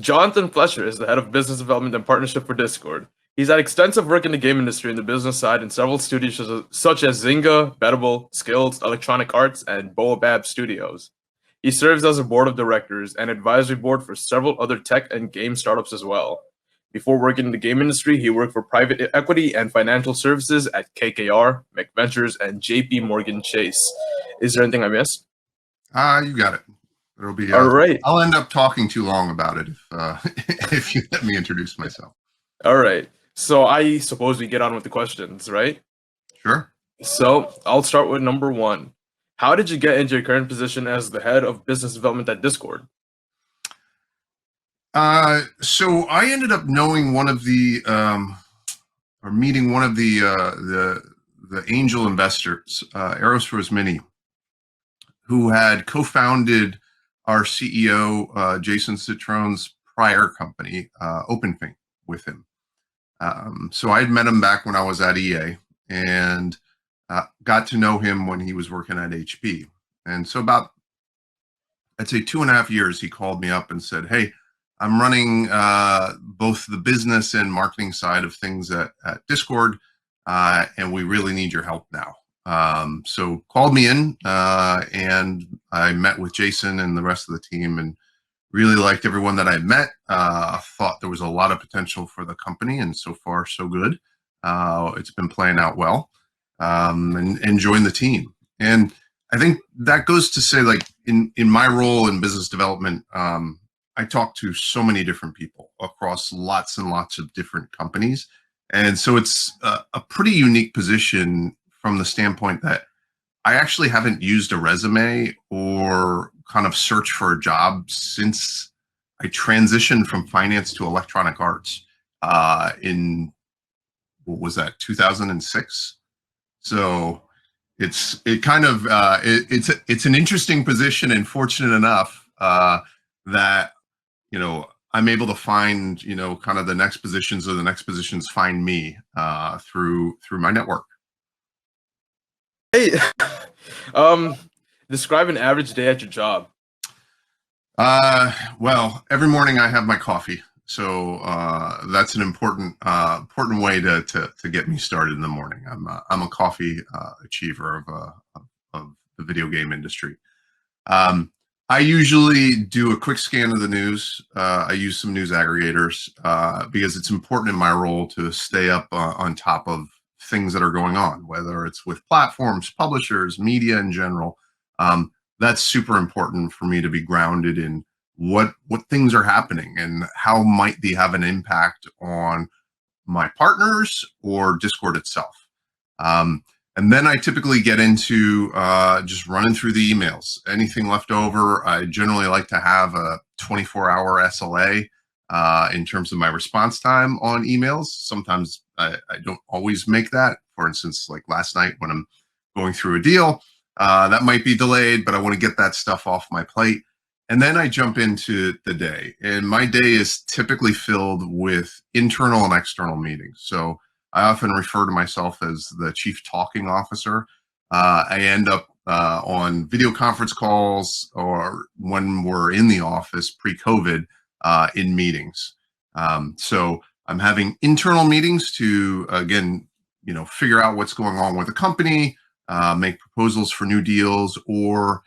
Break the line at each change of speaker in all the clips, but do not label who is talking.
Jonathan Flesher is the head of business development and partnership for Discord. He's had extensive work in the game industry in the business side in several studios such as Zynga, Bettable, Skills, Electronic Arts, and Boabab Studios. He serves as a board of directors and advisory board for several other tech and game startups as well. Before working in the game industry, he worked for private equity and financial services at KKR, McVentures, and JP Morgan Chase. Is there anything I missed?
You got it. There'll be.
All right.
I'll end up talking too long about it if you let me introduce myself.
All right. So I suppose we get on with the questions, right?
Sure.
So I'll start with number one. How did you get into your current position as the head of business development at Discord?
So I ended up knowing one of the, or meeting one of the angel investors, Eros Rosmini, who had co-founded our CEO, Jason Citrone's prior company, OpenFink, with him. So I had met him back when I was at EA and got to know him when he was working at HP. And so about, I'd say 2.5 years, he called me up and said, "Hey, I'm running both the business and marketing side of things at Discord, and we really need your help now." So called me in and I met with Jason and the rest of the team and really liked everyone that I met. Thought there was a lot of potential for the company, and so far so good. It's been playing out well, and joined the team. And I think that goes to say, like, in my role in business development, I talk to so many different people across lots and lots of different companies. And so it's a pretty unique position from the standpoint that I actually haven't used a resume or kind of search for a job since I transitioned from finance to electronic arts in, what was that, 2006? So it's an interesting position, and fortunate enough that, you know, I'm able to find, you know, kind of the next positions, or the next positions find me through my network.
Hey, describe an average day at your job.
Well, every morning I have my coffee, so that's an important way to get me started in the morning. I'm a coffee achiever of the video game industry. I usually do a quick scan of the news. I use some news aggregators because it's important in my role to stay up on top of things that are going on, whether it's with platforms, publishers, media in general. That's super important for me to be grounded in what things are happening and how might they have an impact on my partners or Discord itself. And then I typically get into just running through the emails. Anything left over, I generally like to have a 24-hour SLA in terms of my response time on emails. Sometimes I don't always make that. For instance, like last night when I'm going through a deal, that might be delayed, but I want to get that stuff off my plate. And then I jump into the day. And my day is typically filled with internal and external meetings. So I often refer to myself as the chief talking officer. I end up on video conference calls, or when we're in the office pre-COVID, in meetings. So I'm having internal meetings to, again, you know, figure out what's going on with the company, make proposals for new deals, or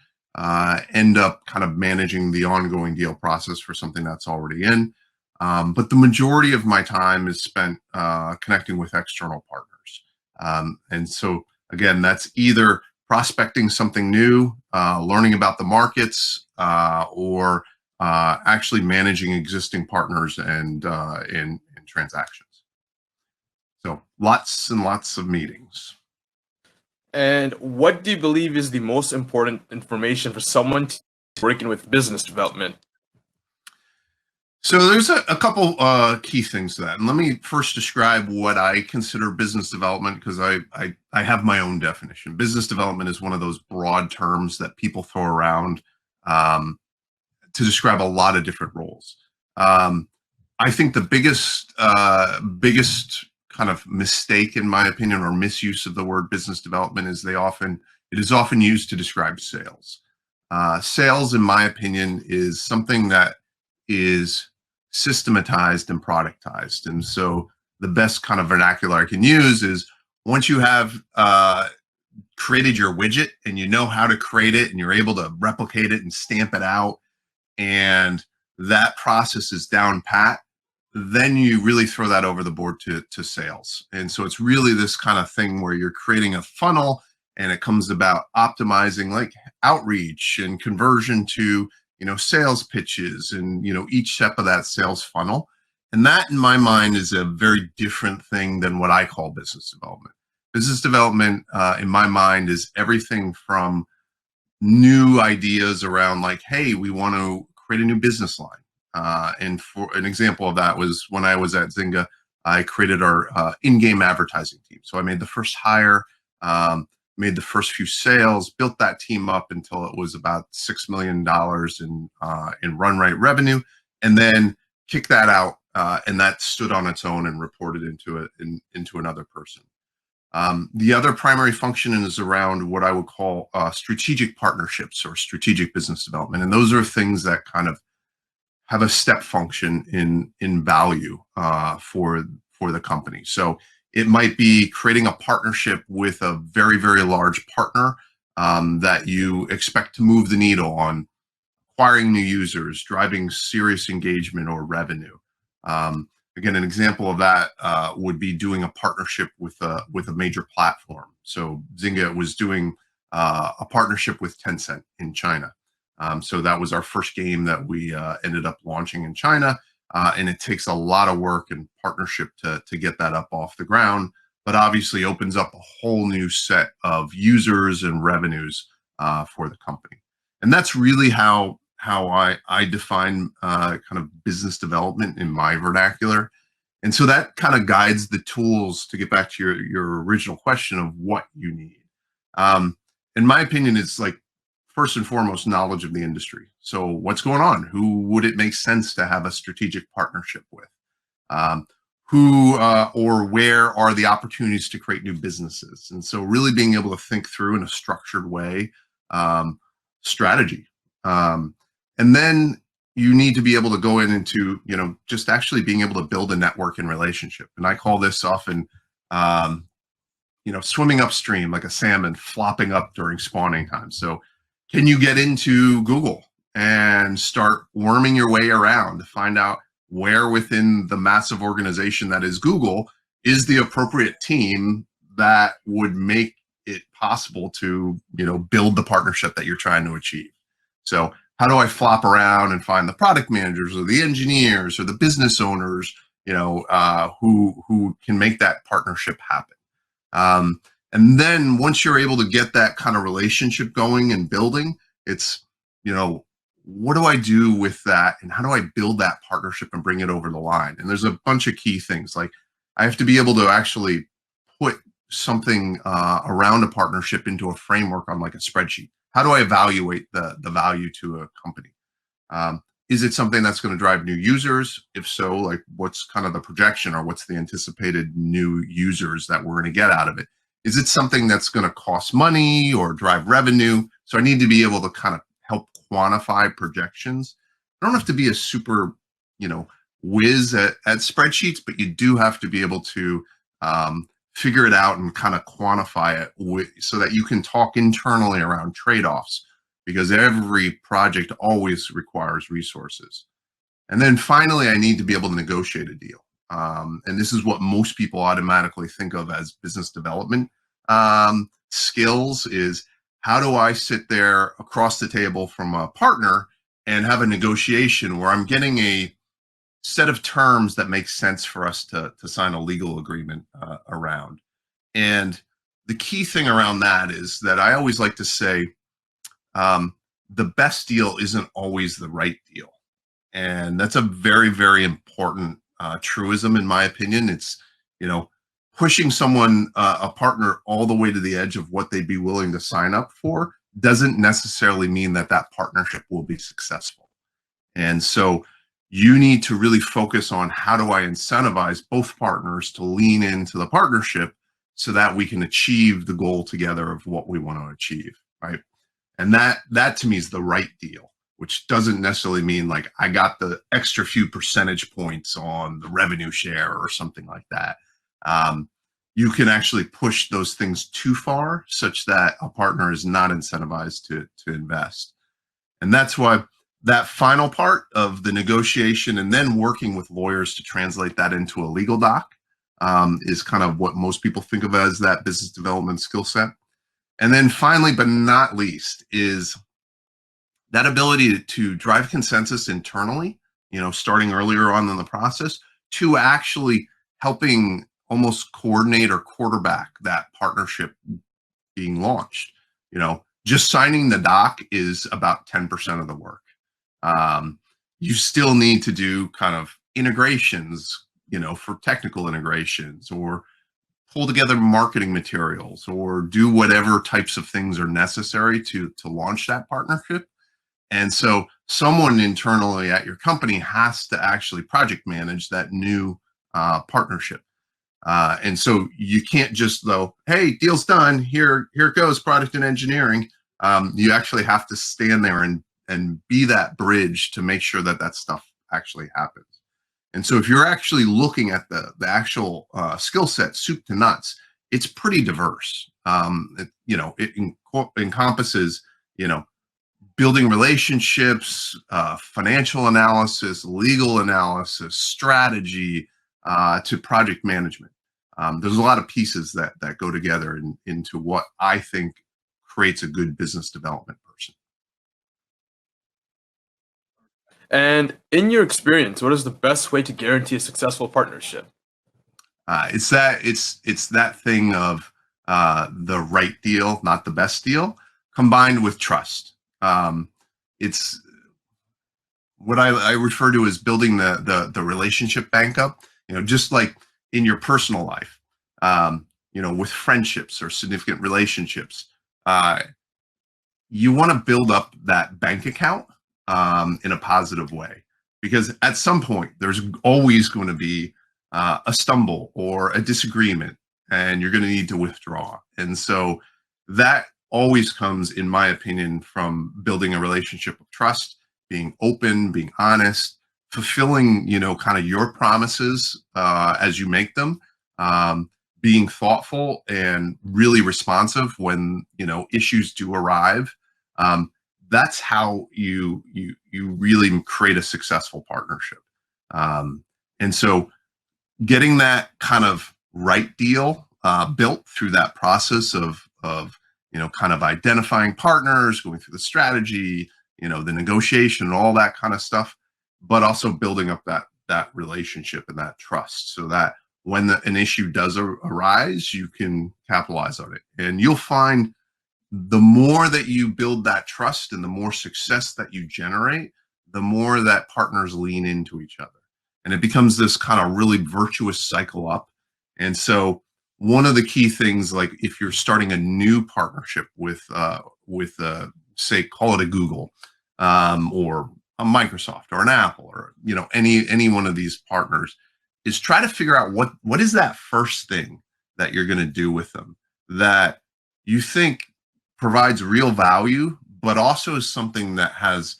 end up kind of managing the ongoing deal process for something that's already in. But the majority of my time is spent connecting with external partners. And so, again, that's either prospecting something new, learning about the markets, or actually managing existing partners and transactions. So lots and lots of meetings.
And what do you believe is the most important information for someone working with business development?
So there's a couple key things to that. And let me first describe what I consider business development, because I have my own definition. Business development is one of those broad terms that people throw around to describe a lot of different roles. I think the biggest kind of mistake, in my opinion, or misuse of the word business development is it is often used to describe sales. Sales, in my opinion, is something that is systematized and productized. And so the best kind of vernacular I can use is once you have created your widget and you know how to create it and you're able to replicate it and stamp it out, and that process is down pat, then you really throw that over the board to sales. And so it's really this kind of thing where you're creating a funnel, and it comes about optimizing like outreach and conversion to, sales pitches and, each step of that sales funnel. And that in my mind is a very different thing than what I call business development. Business development, in my mind, is everything from new ideas around like, hey, we want to create a new business line. And for an example of that was when I was at Zynga, I created our in-game advertising team. So I made the first hire, made the first few sales, built that team up until it was about $6 million in run rate revenue, and then kicked that out, and that stood on its own and reported into another person. The other primary function is around what I would call strategic partnerships or strategic business development, and those are things that kind of have a step function in value for the company. So it might be creating a partnership with a very, very large partner that you expect to move the needle on acquiring new users, driving serious engagement or revenue. Again, an example of that would be doing a partnership with a major platform. So Zynga was doing a partnership with Tencent in China. So that was our first game that we ended up launching in China. And it takes a lot of work and partnership to get that up off the ground, but obviously opens up a whole new set of users and revenues for the company. And that's really how I define kind of business development in my vernacular. And so that kind of guides the tools to get back to your original question of what you need. In my opinion, it's like, first and foremost, knowledge of the industry. So what's going on? Who would it make sense to have a strategic partnership with? Who or where are the opportunities to create new businesses? And so really being able to think through in a structured way, strategy. And then you need to be able to go in into, just actually being able to build a network and relationship. And I call this often, swimming upstream like a salmon flopping up during spawning time. So can you get into Google and start worming your way around to find out where within the massive organization that is Google is the appropriate team that would make it possible to, build the partnership that you're trying to achieve? So how do I flop around and find the product managers or the engineers or the business owners, who can make that partnership happen? And then once you're able to get that kind of relationship going and building, it's, what do I do with that? And how do I build that partnership and bring it over the line? And there's a bunch of key things. Like I have to be able to actually put something around a partnership into a framework on like a spreadsheet. How do I evaluate the value to a company? Is it something that's going to drive new users? If so, like what's kind of the projection or what's the anticipated new users that we're going to get out of it? Is it something that's going to cost money or drive revenue? So I need to be able to kind of help quantify projections. I don't have to be a super, whiz at spreadsheets, but you do have to be able to figure it out and kind of quantify it so that you can talk internally around trade-offs, because every project always requires resources. And then finally, I need to be able to negotiate a deal. And this is what most people automatically think of as business development skills is how do I sit there across the table from a partner and have a negotiation where I'm getting a set of terms that make sense for us to sign a legal agreement around. And the key thing around that is that I always like to say the best deal isn't always the right deal. And that's a very, very important truism, in my opinion. It's, pushing someone, a partner, all the way to the edge of what they'd be willing to sign up for doesn't necessarily mean that that partnership will be successful. And so you need to really focus on how do I incentivize both partners to lean into the partnership so that we can achieve the goal together of what we want to achieve, right? And that to me is the right deal. which doesn't necessarily mean like I got the extra few percentage points on the revenue share or something like that. You can actually push those things too far such that a partner is not incentivized to invest. And that's why that final part of the negotiation and then working with lawyers to translate that into a legal doc is kind of what most people think of as that business development skill set. And then finally, but not least, is that ability to drive consensus internally, starting earlier on in the process, to actually helping almost coordinate or quarterback that partnership being launched. Just signing the doc is about 10% of the work. You still need to do kind of integrations, for technical integrations, or pull together marketing materials, or do whatever types of things are necessary to launch that partnership. And so someone internally at your company has to actually project manage that new partnership. And so you can't just though, hey, deal's done, here it goes, product and engineering. You actually have to stand there and be that bridge to make sure that stuff actually happens. And so if you're actually looking at the actual skill set, soup to nuts, it's pretty diverse. It encompasses, building relationships, financial analysis, legal analysis, strategy, to project management. There's a lot of pieces that go together into what I think creates a good business development person.
And in your experience, what is the best way to guarantee a successful partnership?
It's that thing of the right deal, not the best deal, combined with trust. It's what I refer to as building the relationship bank up. Just like in your personal life, with friendships or significant relationships, you want to build up that bank account in a positive way, because at some point there's always going to be a stumble or a disagreement, and you're going to need to withdraw. And so that always comes, in my opinion, from building a relationship of trust, being open, being honest, fulfilling, kind of your promises as you make them, being thoughtful and really responsive when, issues do arrive. That's how you really create a successful partnership. And so getting that kind of right deal built through that process of kind of identifying partners, going through the strategy, the negotiation, all that kind of stuff, but also building up that relationship and that trust, so that when an issue does arise, you can capitalize on it. And you'll find the more that you build that trust and the more success that you generate, the more that partners lean into each other. And it becomes this kind of really virtuous cycle up. And so one of the key things, like if you're starting a new partnership with say, call it a Google, or a Microsoft or an Apple, or any one of these partners, is try to figure out what is that first thing that you're going to do with them that you think provides real value, but also is something that has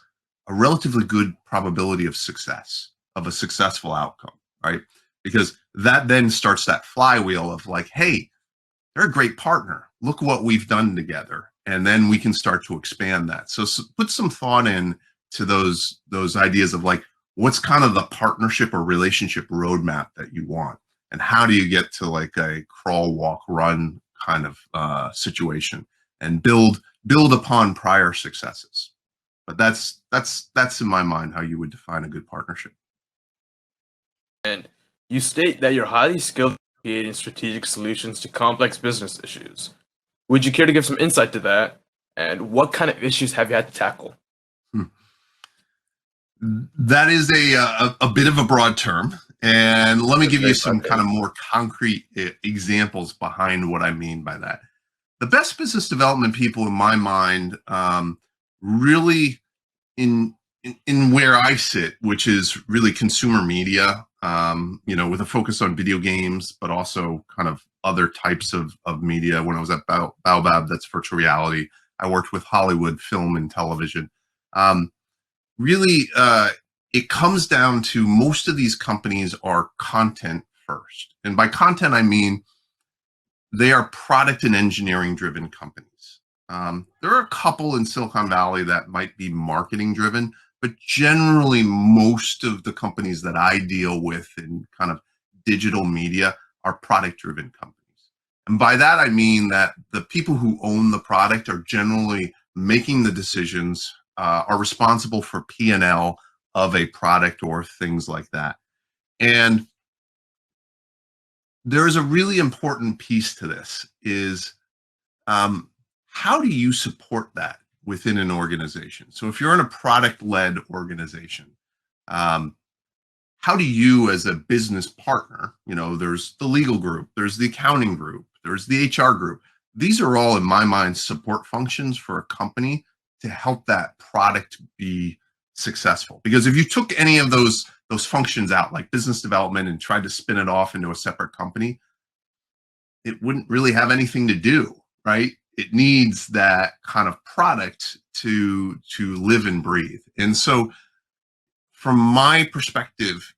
a relatively good probability of success, of a successful outcome, right? Because that then starts that flywheel of like, hey, they're a great partner. Look what we've done together. And then we can start to expand that. So put some thought in to those ideas of like, what's kind of the partnership or relationship roadmap that you want? And how do you get to like a crawl, walk, run kind of situation, and build upon prior successes? But that's in my mind how you would define a good partnership.
And you state that you're highly skilled in creating strategic solutions to complex business issues. Would you care to give some insight to that? And what kind of issues have you had to tackle?
That is a bit of a broad term. And let me give you some kind of more concrete examples behind what I mean by that. The best business development people in my mind, really in where I sit, which is really consumer media, with a focus on video games, but also kind of other types of media. When I was at Baobab, that's virtual reality. I worked with Hollywood film and television. really, it comes down to most of these companies are content first. And by content, I mean they are product and engineering driven companies. There are a couple in Silicon Valley that might be marketing driven, but generally most of the companies that I deal with in kind of digital media are product driven companies. And by that, I mean that the people who own the product are generally making the decisions, are responsible for P&L of a product or things like that. And there is a really important piece to this is, how do you support that within an organization? So if you're in a product-led organization, um, how do you as a business partner, there's the legal group, there's the accounting group, there's the HR group. These are all, in my mind, support functions for a company to help that product be successful. Because if you took any of those functions out, like business development, and tried to spin it off into a separate company, it wouldn't really have anything to do, right? It needs that kind of product to live and breathe. And so from my perspective,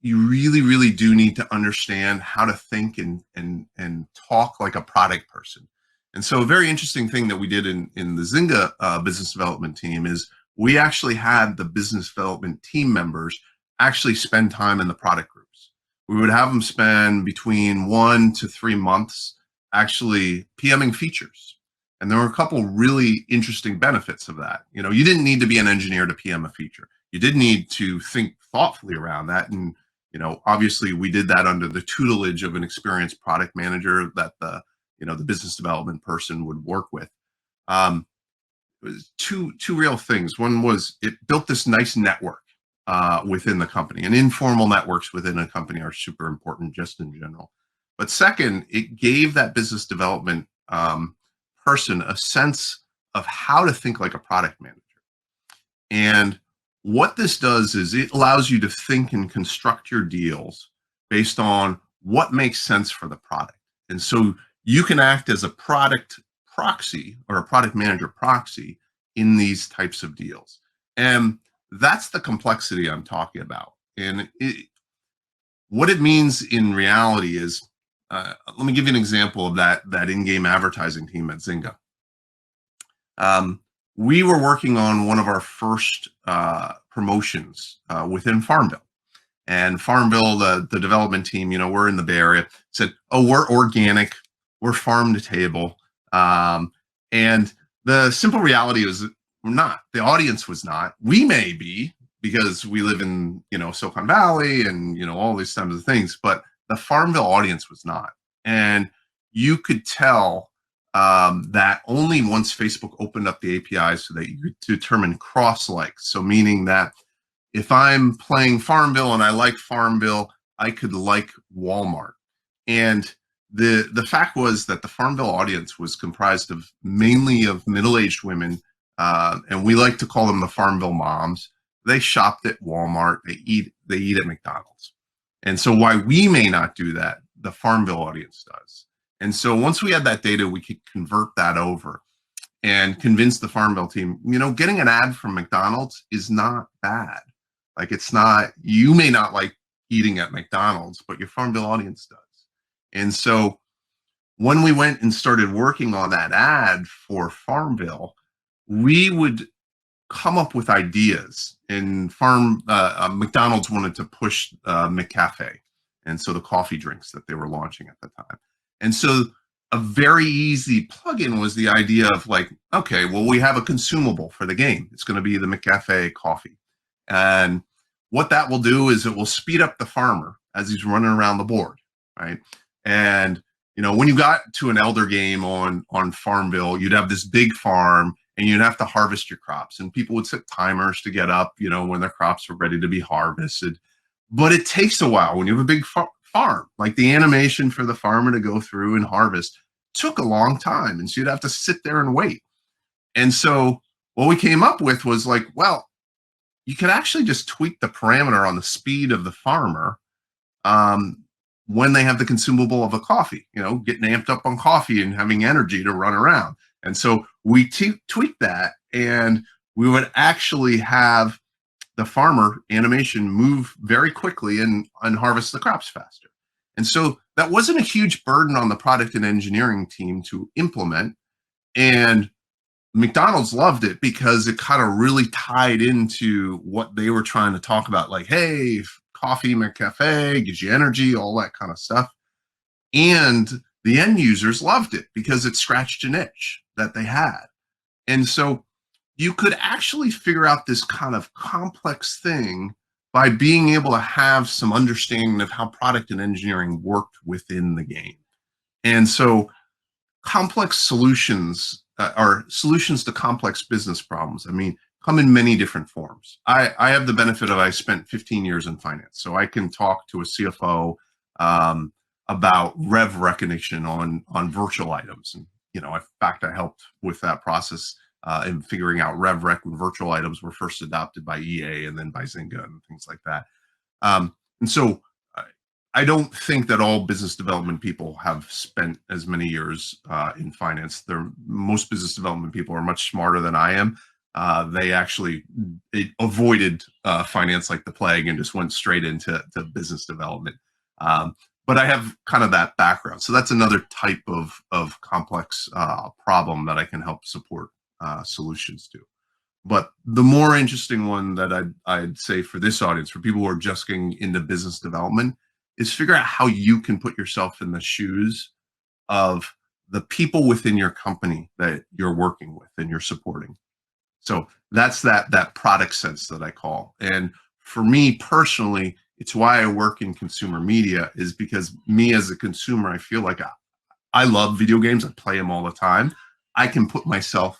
you really, really do need to understand how to think and talk like a product person. And so a very interesting thing that we did in the Zynga business development team is we actually had the business development team members actually spend time in the product groups. We would have them spend between 1 to 3 months actually PMing features. And there were a couple really interesting benefits of that. You didn't need to be an engineer to PM a feature. You did need to think thoughtfully around that. And obviously we did that under the tutelage of an experienced product manager that the business development person would work with. It was two real things. One was it built this nice network within the company, and informal networks within a company are super important just in general. But second, it gave that business development person a sense of how to think like a product manager. And what this does is it allows you to think and construct your deals based on what makes sense for the product. And so you can act as a product proxy or a product manager proxy in these types of deals. And that's the complexity I'm talking about. And what it means in reality is, let me give you an example of that in-game advertising team at Zynga. We were working on one of our first promotions within Farmville. And Farmville, the development team, we're in the Bay Area, said, oh, we're organic, we're farm to table. And the simple reality is we're not. The audience was not. We may be, because we live in, Silicon Valley and, all these types of things, but the Farmville audience was not. And you could tell that only once Facebook opened up the APIs so that you could determine cross-likes. So meaning that if I'm playing Farmville and I like Farmville, I could like Walmart. And the fact was that the Farmville audience was comprised of mainly of middle-aged women, and we like to call them the Farmville moms. They shopped at Walmart. They eat at McDonald's. And so why we may not do that, the Farmville audience does. And so once we had that data, we could convert that over and convince the Farmville team, getting an ad from McDonald's is not bad. Like, it's not, you may not like eating at McDonald's, but your Farmville audience does. And so when we went and started working on that ad for Farmville, we would come up with ideas. And McDonald's wanted to push McCafe, and so the coffee drinks that they were launching at the time. And so a very easy plugin was the idea of like, okay, well, we have a consumable for the game. It's going to be the McCafe coffee. And what that will do is it will speed up the farmer as he's running around the board, right? And, when you got to an elder game on Farmville, you'd have this big farm and you'd have to harvest your crops. And people would set timers to get up, when their crops were ready to be harvested. But it takes a while when you have a big farm. Like, the animation for the farmer to go through and harvest took a long time. And so you'd have to sit there and wait. And so what we came up with was like, well, you could actually just tweak the parameter on the speed of the farmer when they have the consumable of a coffee, getting amped up on coffee and having energy to run around. And so we tweaked that, and we would actually have the farmer animation move very quickly and harvest the crops faster. And so that wasn't a huge burden on the product and engineering team to implement. And McDonald's loved it because it kind of really tied into what they were trying to talk about. Like, hey, coffee McCafe gives you energy, all that kind of stuff. And the end users loved it because it scratched an itch that they had. And so you could actually figure out this kind of complex thing by being able to have some understanding of how product and engineering worked within the game. And so complex solutions are solutions to complex business problems. I mean, come in many different forms. I have the benefit of I spent 15 years in finance, so I can talk to a CFO about rev recognition on virtual items. And in fact, I helped with that process in figuring out rev rec when virtual items were first adopted by EA and then by Zynga and things like that. And so I don't think that all business development people have spent as many years in finance. Most business development people are much smarter than I am. They actually avoided finance like the plague and just went straight into business development. But I have kind of that background. So that's another type of complex problem that I can help support solutions to. But the more interesting one that I'd say for this audience, for people who are just getting into business development, is figure out how you can put yourself in the shoes of the people within your company that you're working with and you're supporting. So that's that product sense that I call. And for me personally, it's why I work in consumer media, is because me as a consumer, I feel like I love video games. I play them all the time. I can put myself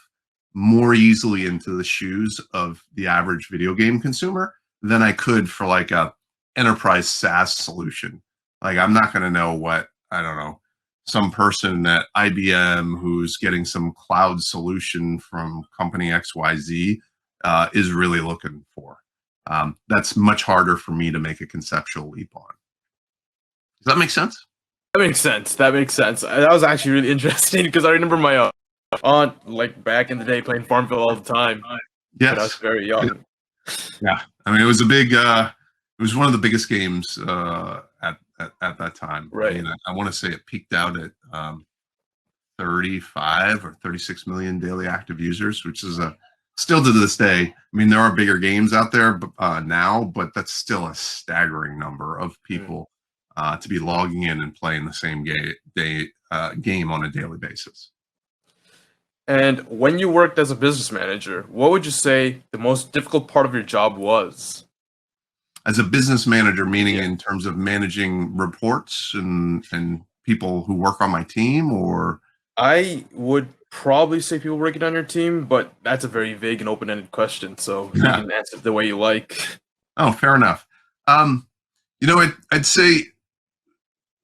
more easily into the shoes of the average video game consumer than I could for like a enterprise SaaS solution. Like, I'm not going to know what, I don't know, some person at IBM who's getting some cloud solution from company XYZ is really looking for. That's much harder for me to make a conceptual leap on. Does that make sense?
That makes sense. That makes sense. That was actually really interesting because I remember my aunt, like back in the day, playing Farmville all the time.
Yes.
But I was very young.
Yeah. I mean, it was a big, it was one of the biggest games at that time.
Right.
I mean, I want to say it peaked out at 35 or 36 million daily active users, which is still to this day. I mean, there are bigger games out there now, but that's still a staggering number of people to be logging in and playing the same game on a daily basis.
And when you worked as a business manager, what would you say the most difficult part of your job was?
As a business manager, meaning in terms of managing reports and people who work on my team, or? I
would probably say people working on your team, but that's a very vague and open-ended question, so you can answer it the way you like.
Oh, fair enough. I'd say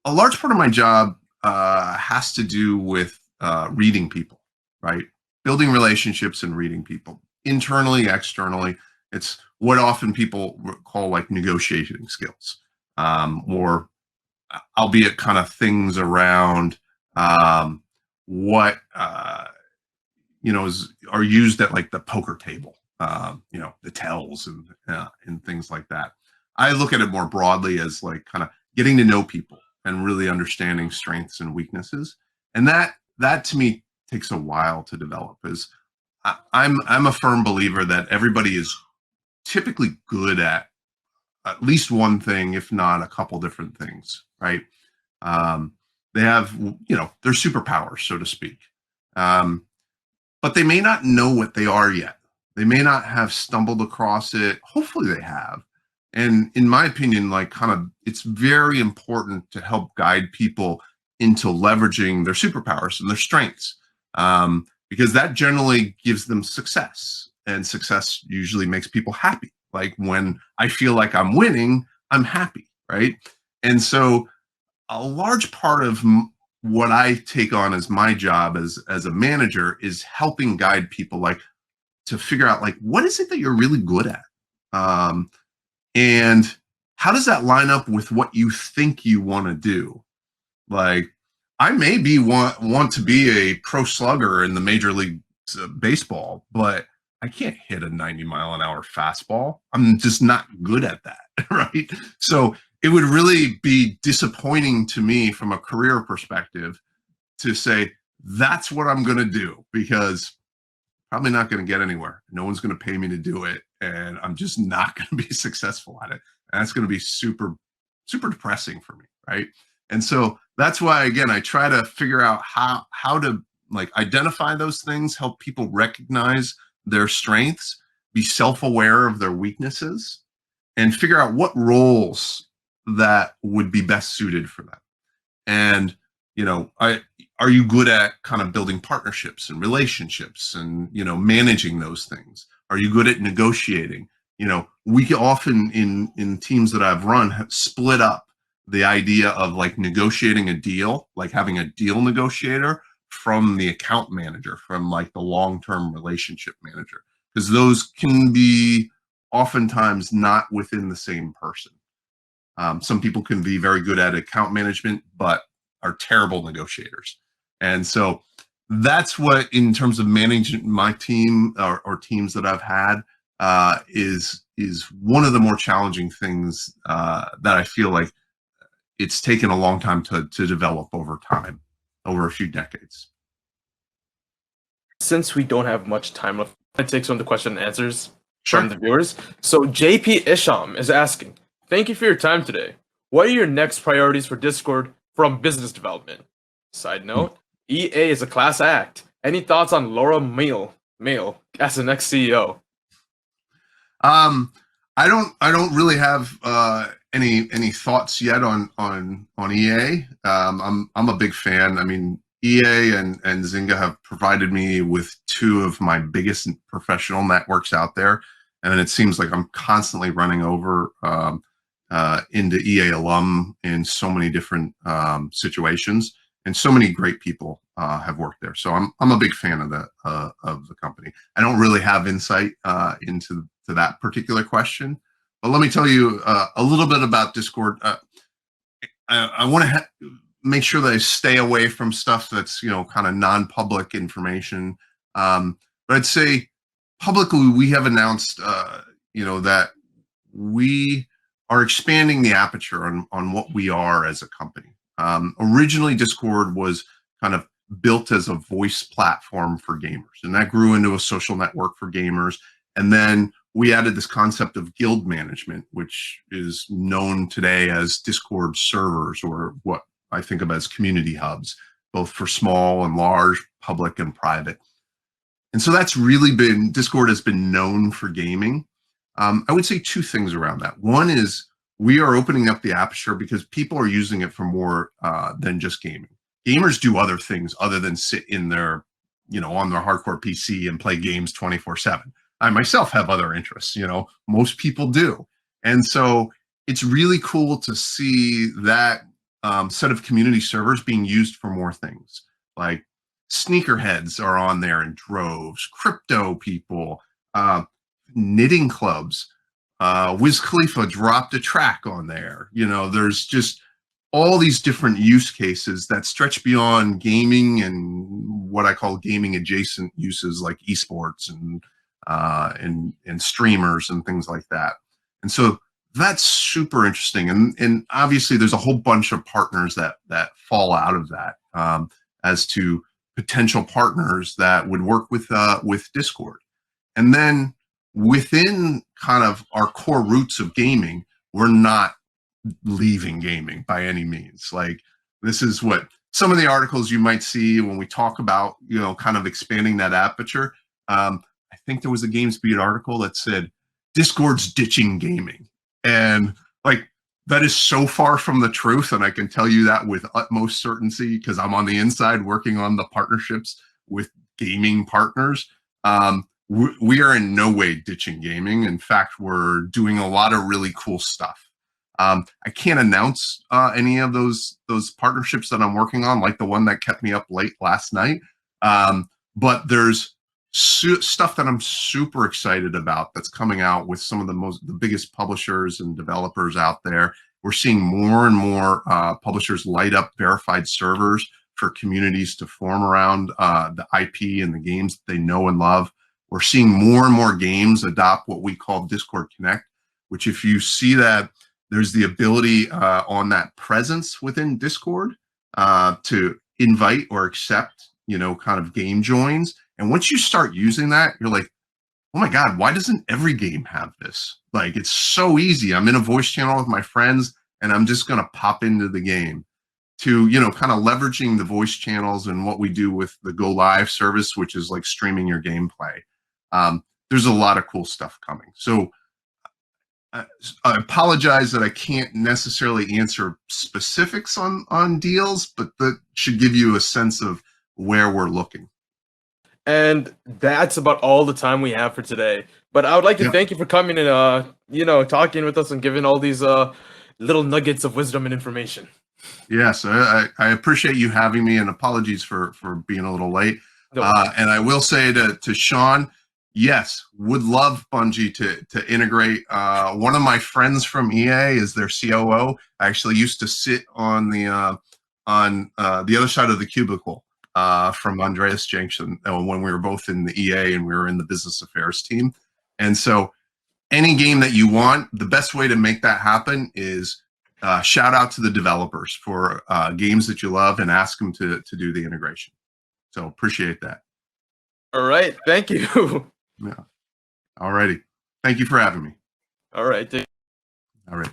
a large part of my job has to do with reading people, right? Building relationships and reading people internally, externally. It's what often people call like negotiating skills, or albeit kind of things around what are used at like the poker table, the tells and things like that. I look at it more broadly as like kind of getting to know people and really understanding strengths and weaknesses, and that to me takes a while to develop. Is I'm a firm believer that everybody is typically good at least one thing, if not a couple different things, right? They have, their superpowers, so to speak. But they may not know what they are yet. They may not have stumbled across it. Hopefully they have. And in my opinion, it's very important to help guide people into leveraging their superpowers and their strengths, because that generally gives them success. And success usually makes people happy. Like when I feel like I'm winning, I'm happy, right? And so a large part of what I take on as my job as a manager is helping guide people to figure out what is it that you're really good at? And how does that line up with what you think you want to do? Like, I maybe want to be a pro slugger in the Major League Baseball, but I can't hit a 90-mile-an-hour fastball. I'm just not good at that, right? So it would really be disappointing to me from a career perspective to say, that's what I'm going to do, because probably not going to get anywhere. No one's going to pay me to do it, and I'm just not going to be successful at it. And that's going to be super, super depressing for me, right? And so that's why, again, I try to figure out how to like identify those things, help people recognize their strengths, be self-aware of their weaknesses, and figure out what roles that would be best suited for them. And are you good at kind of building partnerships and relationships and managing those things? Are you good at negotiating? We often in teams that I've run have split up the idea of like negotiating a deal, like having a deal negotiator, from the account manager, from like the long-term relationship manager, because those can be oftentimes not within the same person. Some people can be very good at account management, but are terrible negotiators. And so that's what, in terms of managing my team or teams that I've had, is one of the more challenging things that I feel like it's taken a long time to develop over time, over a few decades.
Since we don't have much time left, I take some of the question and answers
Sure.
from the viewers. So JP Isham is asking, thank you for your time today. What are your next priorities for Discord from business development? Side note, EA is a class act. Any thoughts on Laura Mail as the next CEO?
I don't really have any thoughts yet on EA. I'm a big fan. I mean, EA and Zynga have provided me with two of my biggest professional networks out there, and it seems like I'm constantly running over into EA alum in so many different situations, and so many great people have worked there. So I'm a big fan of the company. I don't really have insight into that particular question, but let me tell you a little bit about Discord. I want to make sure that I stay away from stuff that's kind of non-public information. But I'd say publicly we have announced that we are expanding the aperture on what we are as a company. Originally, Discord was kind of built as a voice platform for gamers, and that grew into a social network for gamers. And then we added this concept of guild management, which is known today as Discord servers, or what I think of as community hubs, both for small and large, public and private. And so that's really been, Discord has been known for gaming. I would say two things around that. One is we are opening up the aperture because people are using it for more than just gaming. Gamers do other things other than sit in their, on their hardcore PC and play games 24/7. I myself have other interests, most people do. And so it's really cool to see that set of community servers being used for more things. Like sneakerheads are on there in droves, crypto people, knitting clubs. Wiz Khalifa dropped a track on there. There's just all these different use cases that stretch beyond gaming and what I call gaming adjacent uses like esports and streamers and things like that. And so that's super interesting. And obviously there's a whole bunch of partners that fall out of that as to potential partners that would work with Discord. And then within kind of our core roots of gaming, we're not leaving gaming by any means. Like, this is what some of the articles you might see when we talk about, kind of expanding that aperture. I think there was a GameSpeed article that said Discord's ditching gaming. And like, that is so far from the truth. And I can tell you that with utmost certainty because I'm on the inside working on the partnerships with gaming partners. We are in no way ditching gaming. In fact, we're doing a lot of really cool stuff. I can't announce any of those partnerships that I'm working on, like the one that kept me up late last night. But there's stuff that I'm super excited about that's coming out with some of the biggest publishers and developers out there. We're seeing more and more publishers light up verified servers for communities to form around the IP and the games that they know and love. we're seeing more and more games adopt what we call Discord Connect, which if you see that there's the ability on that presence within Discord to invite or accept, kind of game joins. And once you start using that, you're like, oh my God, why doesn't every game have this? Like, it's so easy. I'm in a voice channel with my friends and I'm just going to pop into the game. To, kind of leveraging the voice channels and what we do with the Go Live service, which is like streaming your gameplay. There's a lot of cool stuff coming. So I apologize that I can't necessarily answer specifics on deals, but that should give you a sense of where we're looking.
And that's about all the time we have for today. But I would like to thank you for coming and talking with us and giving all these little nuggets of wisdom and information.
Yes, I appreciate you having me, and apologies for being a little late.
No.
And I will say to Sean, yes, would love Bungie to integrate. One of my friends from EA is their COO. I actually used to sit on the other side of the cubicle from Andreas Jensen when we were both in the EA and we were in the business affairs team. And so any game that you want, the best way to make that happen is shout out to the developers for games that you love and ask them to do the integration. So appreciate that.
All right. Thank you.
Yeah. All righty. Thank you for having me.
All right.
All right.